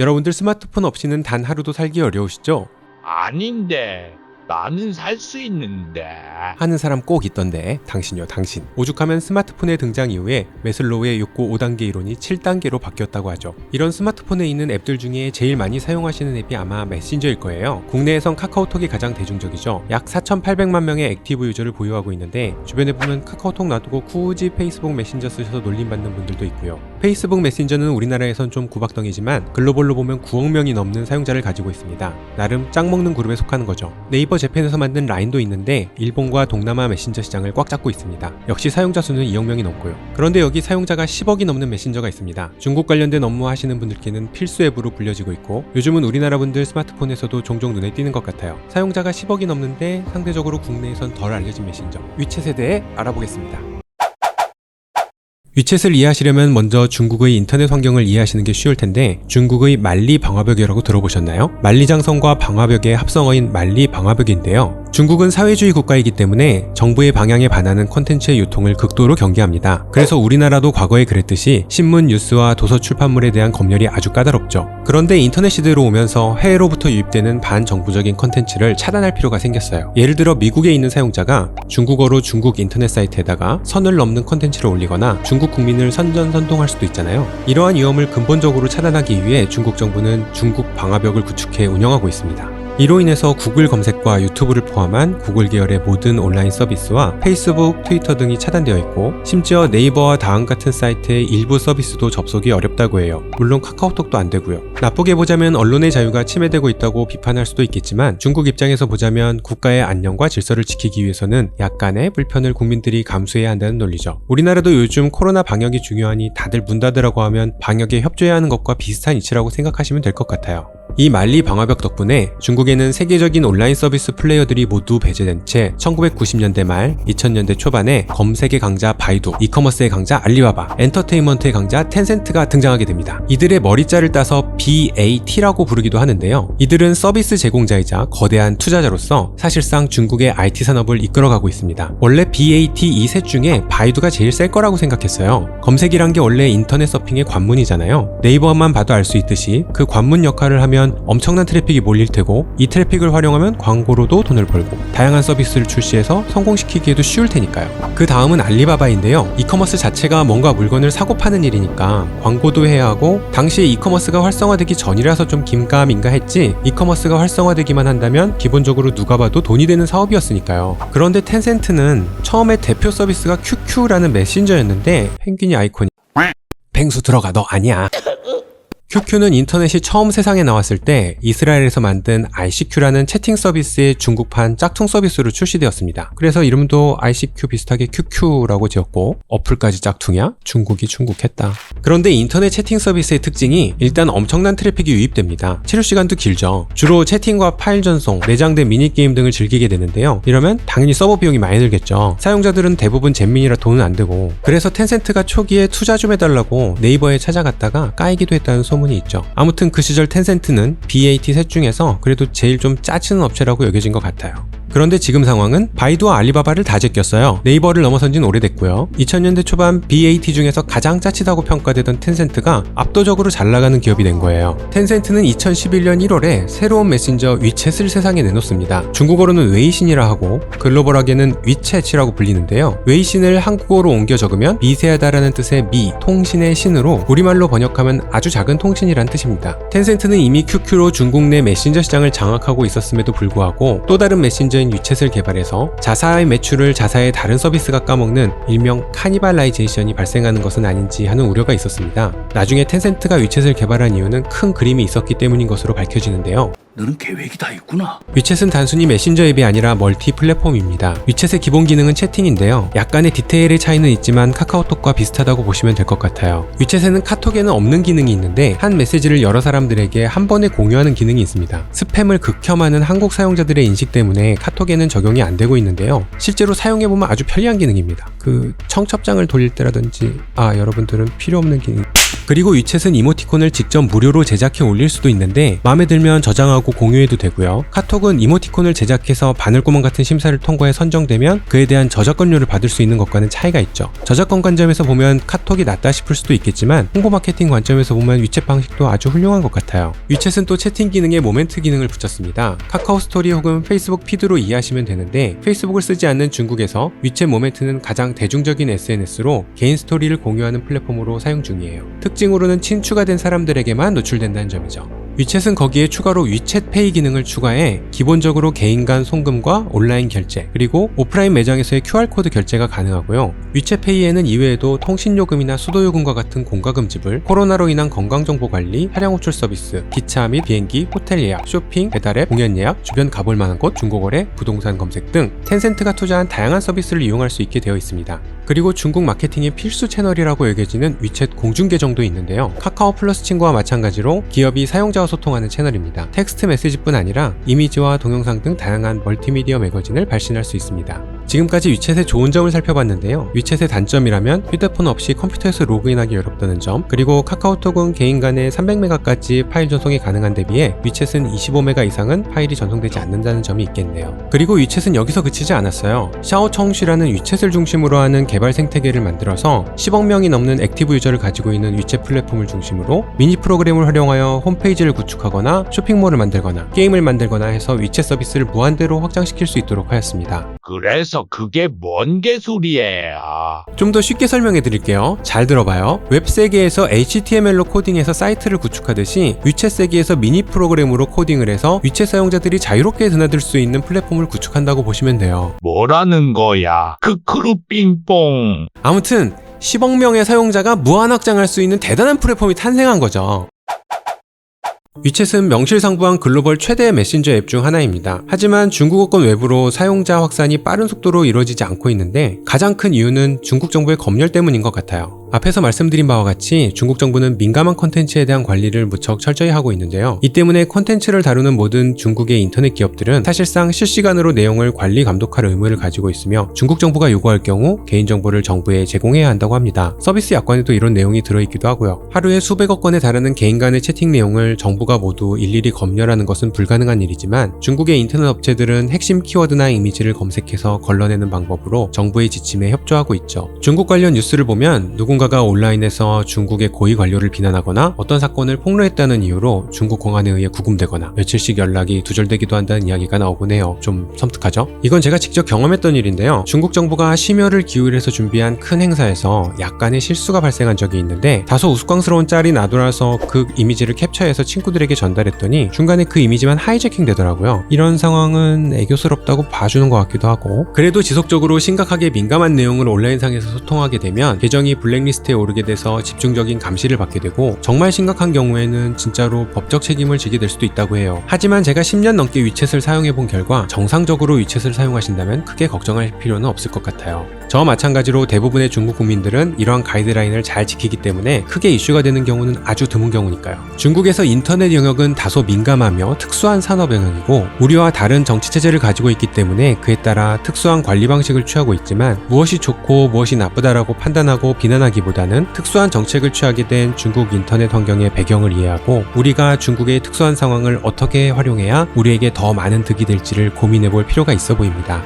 여러분들 스마트폰 없이는 단 하루도 살기 어려우시죠? 아닌데 나는 살 수 있는데. 하는 사람 꼭 있던데 당신요 당신. 오죽하면 스마트폰의 등장 이후에 매슬로우의 욕구 5단계 이론이 7단계로 바뀌었다고 하죠. 이런 스마트폰에 있는 앱들 중에 제일 많이 사용하시는 앱이 아마 메신저일 거예요. 국내에선 카카오톡이 가장 대중적이죠. 약 4,800만 명의 액티브 유저를 보유하고 있는데 주변에 보면 카카오톡 놔두고 굳이 페이스북 메신저 쓰셔서 놀림받는 분들도 있고요. 페이스북 메신저는 우리나라에선 좀 구박덩이지만 글로벌로 보면 9억 명이 넘는 사용자를 가지고 있습니다. 나름 짱먹는 그룹에 속하는 거죠. 네이버 재팬에서 만든 라인도 있는데 일본과 동남아 메신저 시장을 꽉 잡고 있습니다. 역시 사용자 수는 2억 명이 넘고요. 그런데 여기 사용자가 10억이 넘는 메신저가 있습니다. 중국 관련된 업무 하시는 분들께는 필수 앱으로 불려지고 있고 요즘은 우리나라 분들 스마트폰에서도 종종 눈에 띄는 것 같아요. 사용자가 10억이 넘는데 상대적으로 국내에선 덜 알려진 메신저 위챗에 대해 알아보겠습니다. 위챗을 이해하시려면 먼저 중국의 인터넷 환경을 이해하시는 게 쉬울 텐데 중국의 만리방화벽이라고 들어보셨나요? 만리장성과 방화벽의 합성어인 만리방화벽인데요. 중국은 사회주의 국가이기 때문에 정부의 방향에 반하는 콘텐츠의 유통을 극도로 경계합니다. 그래서 우리나라도 과거에 그랬듯이 신문, 뉴스와 도서 출판물에 대한 검열이 아주 까다롭죠. 그런데 인터넷 시대로 오면서 해외로부터 유입되는 반정부적인 콘텐츠를 차단할 필요가 생겼어요. 예를 들어 미국에 있는 사용자가 중국어로 중국 인터넷 사이트에다가 선을 넘는 콘텐츠를 올리거나 중국 국민을 선전선동할 수도 있잖아요. 이러한 위험을 근본적으로 차단하기 위해 중국 정부는 중국 방화벽을 구축해 운영하고 있습니다. 이로 인해서 구글 검색과 유튜브를 포함한 구글 계열의 모든 온라인 서비스와 페이스북, 트위터 등이 차단되어 있고 심지어 네이버와 다음 같은 사이트의 일부 서비스도 접속이 어렵다고 해요. 물론 카카오톡도 안 되고요. 나쁘게 보자면 언론의 자유가 침해되고 있다고 비판할 수도 있겠지만 중국 입장에서 보자면 국가의 안녕과 질서를 지키기 위해서는 약간의 불편을 국민들이 감수해야 한다는 논리죠. 우리나라도 요즘 코로나 방역이 중요하니 다들 문 닫으라고 하면 방역에 협조해야 하는 것과 비슷한 이치라고 생각하시면 될 것 같아요. 이 만리 방화벽 덕분에 중국에는 세계적인 온라인 서비스 플레이어들이 모두 배제된 채 1990년대 말 2000년대 초반에 검색의 강자 바이두, 이커머스의 강자 알리바바, 엔터테인먼트의 강자 텐센트가 등장하게 됩니다. 이들의 머리자를 따서 BAT라고 부르기도 하는데요. 이들은 서비스 제공자이자 거대한 투자자로서 사실상 중국의 IT 산업을 이끌어가고 있습니다. 원래 BAT 이 셋 중에 바이두가 제일 셀 거라고 생각했어요. 검색이란 게 원래 인터넷 서핑의 관문이잖아요. 네이버만 봐도 알 수 있듯이 그 관문 역할을 하면 엄청난 트래픽이 몰릴 테고 이 트래픽을 활용하면 광고로도 돈을 벌고 다양한 서비스를 출시해서 성공시키기에도 쉬울 테니까요. 그 다음은 알리바바인데요. 이커머스 자체가 뭔가 물건을 사고 파는 일이니까 광고도 해야 하고 당시에 이커머스가 활성화되기 전이라서 좀 긴가민가 했지 이커머스가 활성화되기만 한다면 기본적으로 누가 봐도 돈이 되는 사업이었으니까요. 그런데 텐센트는 처음에 대표 서비스가 QQ라는 메신저였는데 펭귄이 아이콘이 펭수 들어가 너 아니야. QQ는 인터넷이 처음 세상에 나왔을 때 이스라엘에서 만든 ICQ라는 채팅 서비스의 중국판 짝퉁 서비스로 출시되었습니다. 그래서 이름도 ICQ 비슷하게 QQ라고 지었고 어플까지 짝퉁이야? 중국이 충국했다. 그런데 인터넷 채팅 서비스의 특징이 일단 엄청난 트래픽이 유입됩니다. 체류 시간도 길죠. 주로 채팅과 파일 전송, 내장된 미니게임 등을 즐기게 되는데요. 이러면 당연히 서버 비용이 많이 들겠죠. 사용자들은 대부분 잼민이라 돈은 안 되고 그래서 텐센트가 초기에 투자 좀 해달라고 네이버에 찾아갔다가 까이기도 했다는 소문이 있죠. 아무튼 그 시절 텐센트는 BAT 셋 중에서 그래도 제일 좀 짜치는 업체라고 여겨진 것 같아요. 그런데 지금 상황은 바이두와 알리바바를 다 제꼈어요. 네이버를 넘어선 지는 오래됐고요. 2000년대 초반 BAT 중에서 가장 짜치다고 평가되던 텐센트가 압도적으로 잘 나가는 기업이 된 거예요. 텐센트는 2011년 1월에 새로운 메신저 위챗을 세상에 내놓습니다. 중국어로는 웨이신이라 하고 글로벌하게는 위챗이라고 불리는데요. 웨이신을 한국어로 옮겨 적으면 미세하다라는 뜻의 미, 통신의 신으로 우리말로 번역하면 아주 작은 통신이란 뜻입니다. 텐센트는 이미 QQ로 중국 내 메신저 시장을 장악하고 있었음에도 불구하고 또 다른 메신저 위챗을 개발해서 자사의 매출을 자사의 다른 서비스가 까먹는 일명 카니발라이제이션이 발생하는 것은 아닌지 하는 우려가 있었습니다. 나중에 텐센트가 위챗을 개발한 이유는 큰 그림이 있었기 때문인 것으로 밝혀지는데요. 너는 계획이 다 있구나. 위챗은 단순히 메신저 앱이 아니라 멀티 플랫폼입니다. 위챗의 기본 기능은 채팅인데요. 약간의 디테일의 차이는 있지만 카카오톡과 비슷하다고 보시면 될 것 같아요. 위챗에는 카톡에는 없는 기능이 있는데 한 메시지를 여러 사람들에게 한 번에 공유하는 기능이 있습니다. 스팸을 극혐하는 한국 사용자들의 인식 때문에 카톡에는 적용이 안 되고 있는데요. 실제로 사용해보면 아주 편리한 기능입니다. 그 청첩장을 돌릴 때라든지 여러분들은 필요 없는 기능 그리고 위챗은 이모티콘을 직접 무료로 제작해 올릴 수도 있는데 마음에 들면 저장하고 공유해도 되고요. 카톡은 이모티콘을 제작해서 바늘구멍 같은 심사를 통과해 선정되면 그에 대한 저작권료를 받을 수 있는 것과는 차이가 있죠. 저작권 관점에서 보면 카톡이 낫다 싶을 수도 있겠지만 홍보 마케팅 관점에서 보면 위챗 방식도 아주 훌륭한 것 같아요. 위챗은 또 채팅 기능에 모멘트 기능을 붙였습니다. 카카오 스토리 혹은 페이스북 피드로 이해하시면 되는데 페이스북을 쓰지 않는 중국에서 위챗 모멘트는 가장 대중적인 SNS로 개인 스토리를 공유하는 플랫폼으로 사용 중이에요. 특징으로는 친추가 된 사람들에게만 노출된다는 점이죠. 위챗은 거기에 추가로 위챗페이 기능을 추가해 기본적으로 개인 간 송금과 온라인 결제, 그리고 오프라인 매장에서의 QR코드 결제가 가능하고요. 위챗페이에는 이외에도 통신요금이나 수도요금과 같은 공과금 지불, 코로나로 인한 건강정보 관리, 차량 호출 서비스, 기차 및 비행기, 호텔 예약, 쇼핑, 배달앱, 공연 예약, 주변 가볼 만한 곳, 중고거래, 부동산 검색 등 텐센트가 투자한 다양한 서비스를 이용할 수 있게 되어 있습니다. 그리고 중국 마케팅의 필수 채널이라고 여겨지는 위챗 공중계정도 있는데요. 카카오 플러스 친구와 마찬가지로 기업이 사용자와 소통하는 채널입니다. 텍스트 메시지뿐 아니라 이미지와 동영상 등 다양한 멀티미디어 매거진을 발신할 수 있습니다. 지금까지 위챗의 좋은 점을 살펴봤는데요. 위챗의 단점이라면 휴대폰 없이 컴퓨터에서 로그인하기 어렵다는 점, 그리고 카카오톡은 개인 간에 300메가까지 파일 전송이 가능한 데 비해 위챗은 25메가 이상은 파일이 전송되지 않는다는 점이 있겠네요. 그리고 위챗은 여기서 그치지 않았어요. 샤오청쉬라는 위챗을 중심으로 하는 개발 생태계를 만들어서 10억 명이 넘는 액티브 유저를 가지고 있는 위챗 플랫폼을 중심으로 미니 프로그램을 활용하여 홈페이지를 구축하거나 쇼핑몰을 만들거나 게임을 만들거나 해서 위챗 서비스를 무한대로 확장시킬 수 있도록 하였습니다. 그래서 그게 뭔 개소리야. 좀 더 쉽게 설명해 드릴게요. 잘 들어봐요. 웹 세계에서 HTML로 코딩해서 사이트를 구축하듯이 위챗 세계에서 미니 프로그램으로 코딩을 해서 위챗 사용자들이 자유롭게 드나들 수 있는 플랫폼을 구축한다고 보시면 돼요. 뭐라는 거야? 크크루 삥뽕. 아무튼 10억 명의 사용자가 무한 확장할 수 있는 대단한 플랫폼이 탄생한 거죠. 위챗은 명실상부한 글로벌 최대 메신저 앱 중 하나입니다. 하지만 중국어권 외부로 사용자 확산이 빠른 속도로 이루어지지 않고 있는데 가장 큰 이유는 중국 정부의 검열 때문인 것 같아요. 앞에서 말씀드린 바와 같이 중국 정부는 민감한 콘텐츠에 대한 관리를 무척 철저히 하고 있는데요. 이 때문에 콘텐츠를 다루는 모든 중국의 인터넷 기업들은 사실상 실시간으로 내용을 관리 감독할 의무를 가지고 있으며 중국 정부가 요구할 경우 개인정보를 정부에 제공해야 한다고 합니다. 서비스 약관에도 이런 내용이 들어있기도 하고요. 하루에 수백억 건에 달하는 개인 간의 채팅 내용을 정부가 모두 일일이 검열하는 것은 불가능한 일이지만 중국의 인터넷 업체들은 핵심 키워드나 이미지를 검색해서 걸러내는 방법으로 정부의 지침에 협조하고 있죠. 중국 관련 뉴스를 보면 누군가가 온라인에서 중국의 고위 관료를 비난하거나 어떤 사건을 폭로했다는 이유로 중국 공안에 의해 구금되거나 며칠씩 연락이 두절되기도 한다는 이야기가 나오곤 해요. 좀 섬뜩하죠? 이건 제가 직접 경험했던 일인데요. 중국 정부가 심혈을 기울여서 준비한 큰 행사에서 약간의 실수가 발생한 적이 있는데 다소 우스꽝스러운 짤이 나돌아서 그 이미지를 캡처해서 친구들에게 전달했더니 중간에 그 이미지만 하이제킹 되더라고요. 이런 상황은 애교스럽다고 봐주는 것 같기도 하고, 그래도 지속적으로 심각하게 민감한 내용을 온라인상에서 소통하게 되면 계정이 블랙리스트에 오르게 돼서 집중적인 감시를 받게 되고 정말 심각한 경우에는 진짜로 법적 책임을 지게 될 수도 있다고 해요. 하지만 제가 10년 넘게 위챗을 사용해본 결과 정상적으로 위챗을 사용하신다면 크게 걱정할 필요는 없을 것 같아요. 저와 마찬가지로 대부분의 중국 국민들은 이러한 가이드라인을 잘 지키기 때문에 크게 이슈가 되는 경우는 아주 드문 경우니까요. 중국에서 인터넷 영역은 다소 민감하며 특수한 산업 영역이고 우리와 다른 정치체제를 가지고 있기 때문에 그에 따라 특수한 관리 방식을 취하고 있지만 무엇이 좋고 무엇이 나쁘다라고 판단하고 비난하기보다는 특수한 정책을 취하게 된 중국 인터넷 환경의 배경을 이해하고 우리가 중국의 특수한 상황을 어떻게 활용해야 우리에게 더 많은 득이 될지를 고민해 볼 필요가 있어 보입니다.